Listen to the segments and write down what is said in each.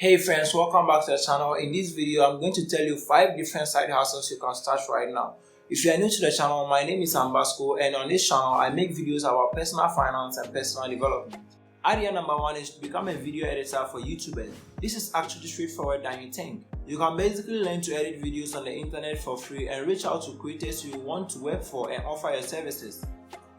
Hey friends, welcome back to the channel. In this video, I'm going to tell you 5 different side hustles you can start right now. If you are new to the channel, my name is Ambasco, and on this channel, I make videos about personal finance and personal development. Idea number 1 is to become a video editor for YouTubers. This is actually straightforward than you think. You can basically learn to edit videos on the internet for free and reach out to creators you want to work for and offer your services.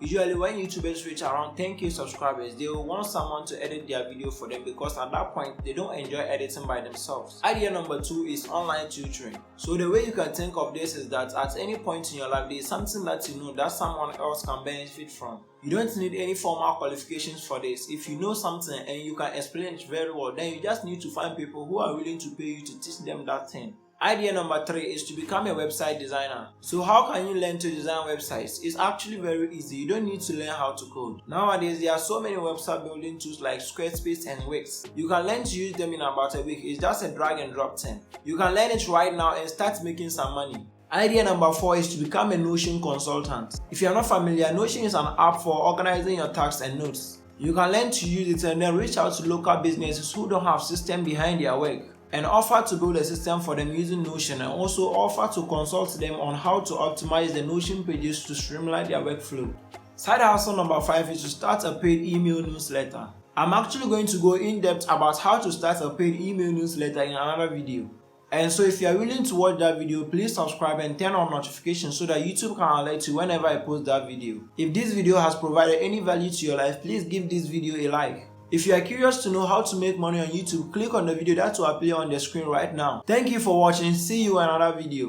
Usually when YouTubers reach around 10k subscribers, they will want someone to edit their video for them because at that point they don't enjoy editing by themselves. Idea number 2 is online tutoring. So the way you can think of this is that at any point in your life there is something that you know that someone else can benefit from. You don't need any formal qualifications for this. If you know something and you can explain it very well, then you just need to find people who are willing to pay you to teach them that thing. Idea number 3 is to become a website designer. So how can you learn to design websites? It's actually very easy. You don't need to learn how to code. Nowadays, there are so many website building tools like Squarespace and Wix. You can learn to use them in about a week. It's just a drag and drop thing. You can learn it right now and start making some money. Idea number 4 is to become a Notion consultant. If you are not familiar, Notion is an app for organizing your tasks and notes. You can learn to use it and then reach out to local businesses who don't have system behind their work, and offer to build a system for them using Notion, and also offer to consult them on how to optimize the Notion pages to streamline their workflow. Side hustle number 5 is to start a paid email newsletter. I'm actually going to go in depth about how to start a paid email newsletter in another video. And so if you are willing to watch that video, please subscribe and turn on notifications so that YouTube can alert you whenever I post that video. If this video has provided any value to your life, please give this video a like. If you are curious to know how to make money on YouTube, click on the video that will appear on the screen right now. Thank you for watching. See you in another video.